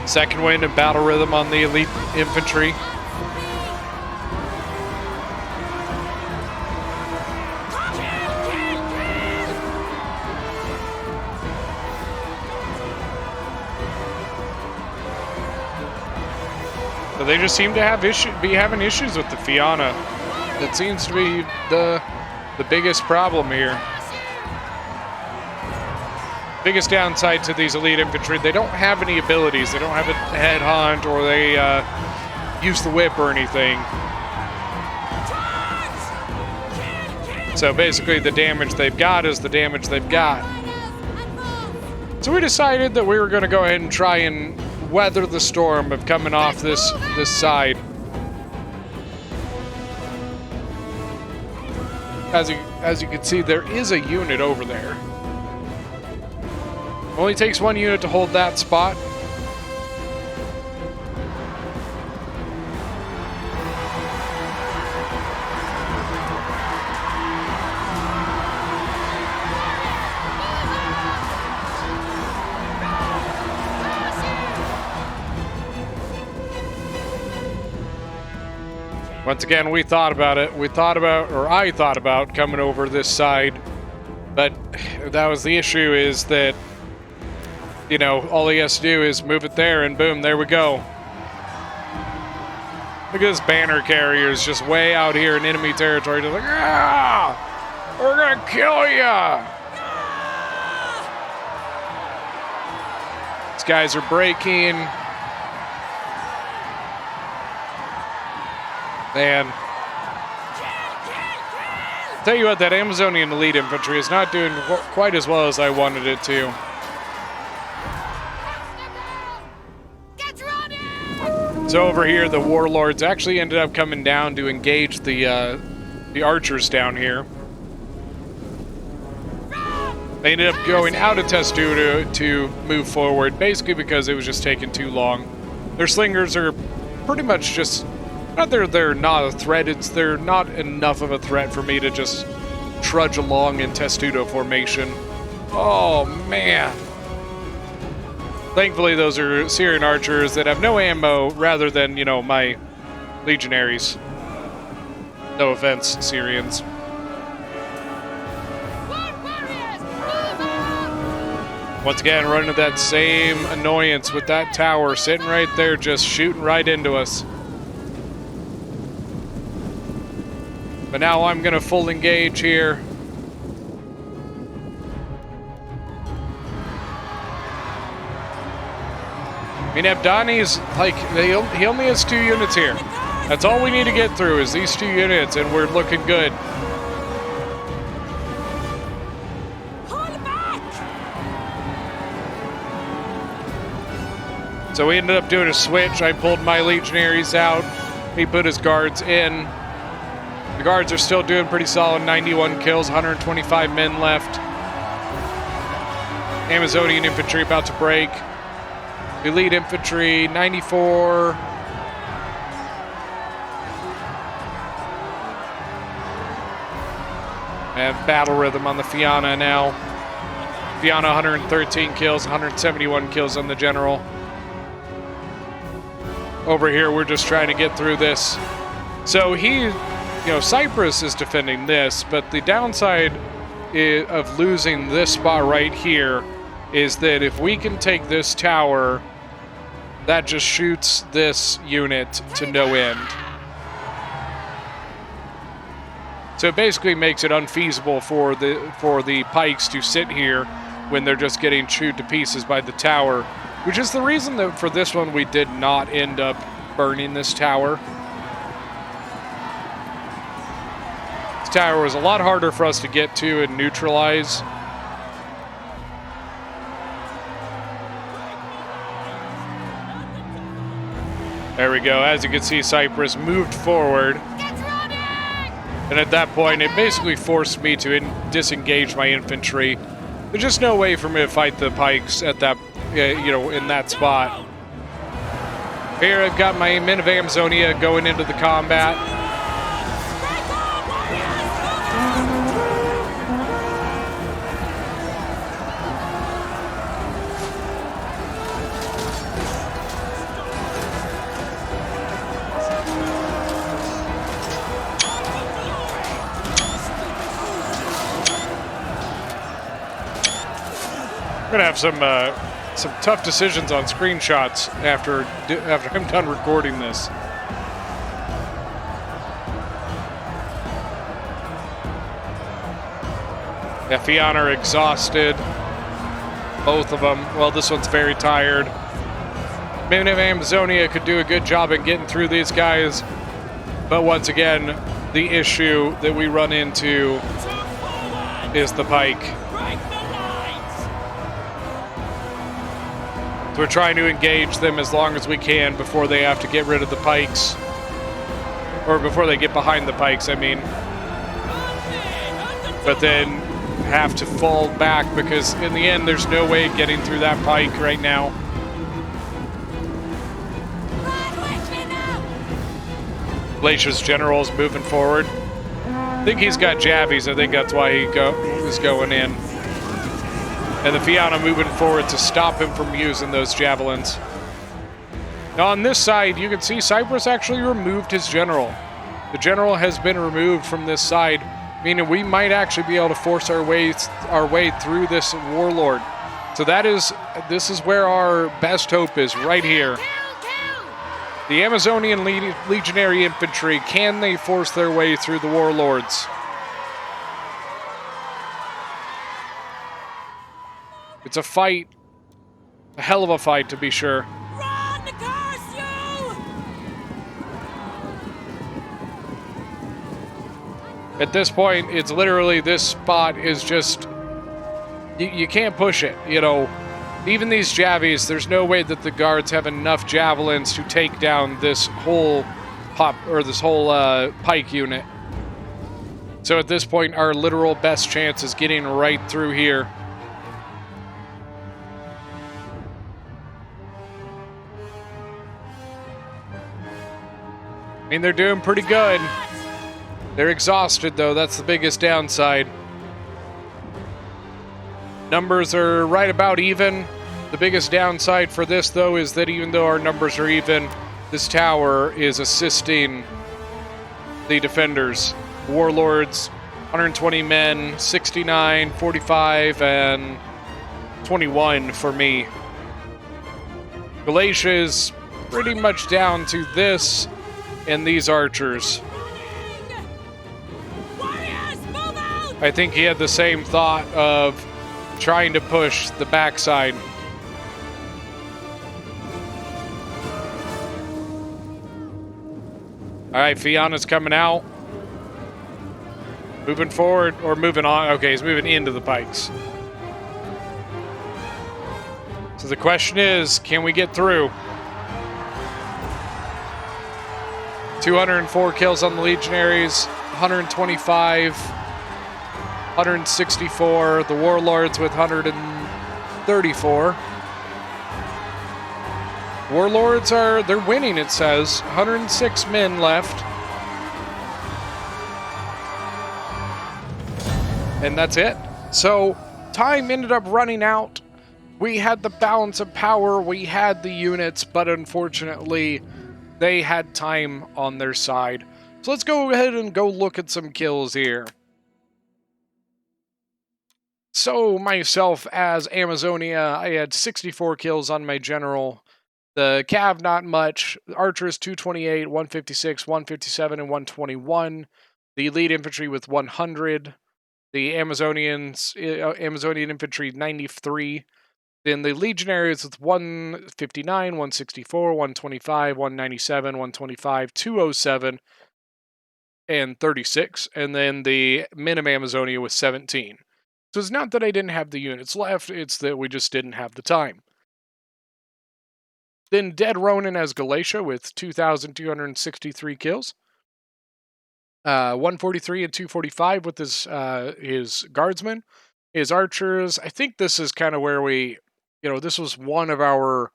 Second wind and battle rhythm on the elite infantry. But they just seem to be having issues with the Fianna. That seems to be the biggest problem here. Biggest downside to these elite infantry, they don't have any abilities. They don't have a headhunt, or they use the whip or anything. So basically the damage they've got is the damage they've got. So we decided that we were going to go ahead and try and weather the storm of coming off this side. As you can see, there is a unit over there. Only takes 1 unit to hold that spot. Once again, we thought about it. I thought about coming over this side But that was the issue, is that, you know, all he has to do is move it there and boom, there we go. Look at this banner carrier is just way out here in enemy territory. Just like, ah, we're gonna kill ya. These guys are breaking. Man. Tell you what, that Amazonian elite infantry is not doing quite as well as I wanted it to. Get running! So over here, the warlords actually ended up coming down to engage the archers down here. They ended up going out of Testudo to move forward, basically because it was just taking too long. Their slingers are pretty much just, not that they're not a threat, it's they're not enough of a threat for me to just trudge along in Testudo formation. Oh man. Thankfully those are Syrian archers that have no ammo rather than, you know, my legionaries. No offense, Syrians. Once again, running into that same annoyance with that tower sitting right there, just shooting right into us. But now I'm gonna full engage here. I mean, Abdani's like, he only has 2 units here. That's all we need to get through is these 2 units, and we're looking good. So we ended up doing a switch. I pulled my legionaries out. He put his guards in. The guards are still doing pretty solid. 91 kills, 125 men left. Amazonian infantry about to break. Elite infantry, 94. And battle rhythm on the Fianna now. Fianna 113 kills, 171 kills on the general. Over here, we're just trying to get through this. So Cyprus is defending this, but the downside of losing this spot right here is that if we can take this tower, that just shoots this unit to no end. So it basically makes it unfeasible for the pikes to sit here when they're just getting chewed to pieces by the tower, which is the reason that for this one we did not end up burning this tower. This tower was a lot harder for us to get to and neutralize. There we go. As you can see, Cyprus moved forward. And at that point, it basically forced me to disengage my infantry. There's just no way for me to fight the pikes at that, in that spot. Here I've got my men of Amazonia going into the combat. We're gonna have some tough decisions on screenshots after I'm done recording this. Yeah, Fianna are exhausted. Both of them. Well, this one's very tired. Men of Amazonia could do a good job in getting through these guys, but once again, the issue that we run into is the pike. So we're trying to engage them as long as we can before they have to get rid of the pikes. Or before they get behind the pikes, I mean. But then have to fall back because in the end there's no way getting through that pike right now. Glacia's general's moving forward. I think he's got jabbies. I think that's why he's going in. And the Fianna moving forward to stop him from using those javelins. Now on this side, you can see Cyprus actually removed his general. The general has been removed from this side meaning we might actually be able to force our way through this warlord. So this is where our best hope is, right here. The Amazonian Legionary Infantry, can they force their way through the warlords? It's a fight. A hell of a fight, to be sure. Run, curse you! At this point, it's literally, this spot is just... You can't push it, you know. Even these Javies, there's no way that the guards have enough javelins to take down this whole pike unit. So at this point, our literal best chance is getting right through here. I mean, they're doing pretty good. They're exhausted, though. That's the biggest downside. Numbers are right about even. The biggest downside for this, though, is that even though our numbers are even, this tower is assisting the defenders. Warlords, 120 men, 69, 45, and 21 for me. Galatia is pretty much down to this and these archers. Warriors, move out! I think he had the same thought of trying to push the backside. Alright, Fianna's coming out. Moving forward, or moving on. Okay, he's moving into the pikes. So the question is, can we get through? 204 kills on the Legionaries, 125, 164, the Warlords with 134. Warlords they're winning, it says. 106 men left. And that's it. So, time ended up running out. We had the balance of power, we had the units, but unfortunately, they had time on their side. So let's go ahead and go look at some kills here. So myself as Amazonia, I had 64 kills on my general. The Cav, not much. Archers, 228, 156, 157, and 121. The elite infantry with 100. The Amazonian infantry, 93. Then the Legionaries with 159, 164, 125, 197, 125, 207, and 36. And then the men of Amazonia with 17. So it's not that I didn't have the units left, it's that we just didn't have the time. Then Dead Ronin as Galatia with 2,263 kills. 143 and 245 with his guardsmen. His archers, I think this is kind of where we... this was one of our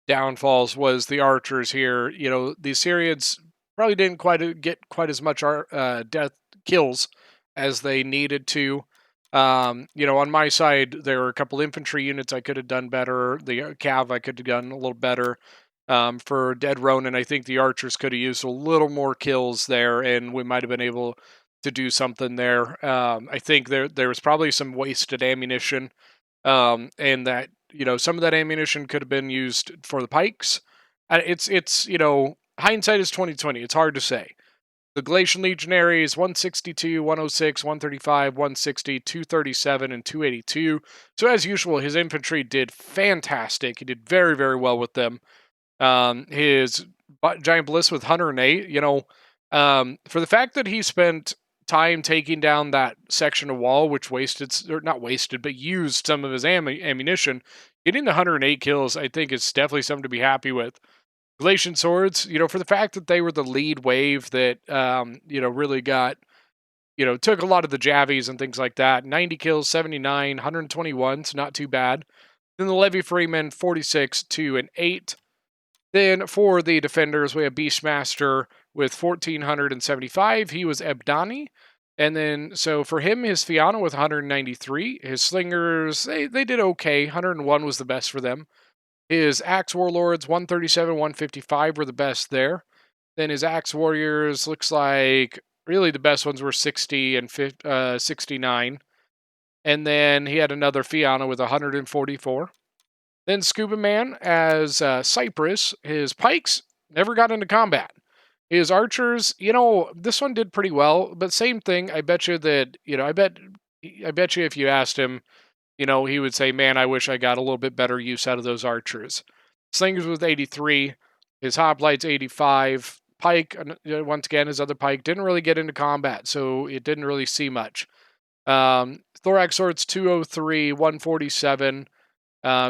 downfalls, was the archers here. The Assyrians probably didn't get quite as much death kills as they needed to. On my side, there were a couple infantry units I could have done better. The Cav I could have done a little better. For Dead Ronin, I think the archers could have used a little more kills there, and we might have been able to do something there. I think there was probably some wasted ammunition, and that some of that ammunition could have been used for the pikes. It's hindsight is 2020. It's hard to say. The Galatian Legionaries, 162, 106, 135, 160, 237, and 282. So as usual, his infantry did fantastic. He did very, very well with them. His Giant Bliss with 108, for the fact that he spent time taking down that section of wall, which used some of his ammunition, getting the 108 kills, I think is definitely something to be happy with. Galatian Swords, for the fact that they were the lead wave that, really got, took a lot of the Javies and things like that. 90 kills, 79, 121, so not too bad. Then the Levy Freeman, 46, 2, and 8. Then for the defenders, we have Beastmaster with 1,475. He was Ebdani. And then, so for him, his Fianna with 193. His Slingers, they did okay. 101 was the best for them. His Axe Warlords, 137, 155 were the best there. Then his Axe Warriors, looks like Really, the best ones were 60 and 69. And then he had another Fiana with 144. Then Scuba Man as Cypress. His pikes never got into combat. His archers, this one did pretty well, but same thing. I bet you that, I bet you if you asked him, he would say, man, I wish I got a little bit better use out of those archers. Slingers with 83. His hoplites 85. Pike, once again, his other pike didn't really get into combat, so it didn't really see much. Thorax swords 203, 147,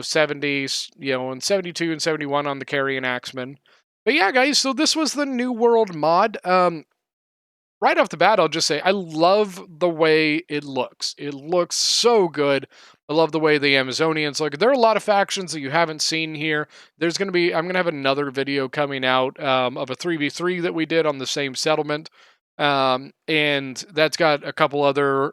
70, and 72 and 71 on the Carrion Axeman. But yeah, guys, so this was the New World mod. Right off the bat, I'll just say I love the way it looks. It looks so good. I love the way the Amazonians look. There are a lot of factions that you haven't seen here. I'm going to have another video coming out of a 3v3 that we did on the same settlement. And that's got a couple other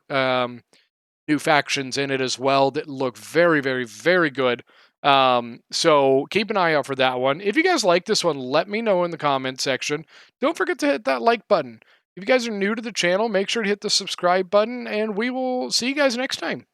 new factions in it as well that look very, very, very good. So keep an eye out for that one. If you guys like this one, let me know in the comment section. Don't forget to hit that like button. If you guys are new to the channel, make sure to hit the subscribe button, and we will see you guys next time.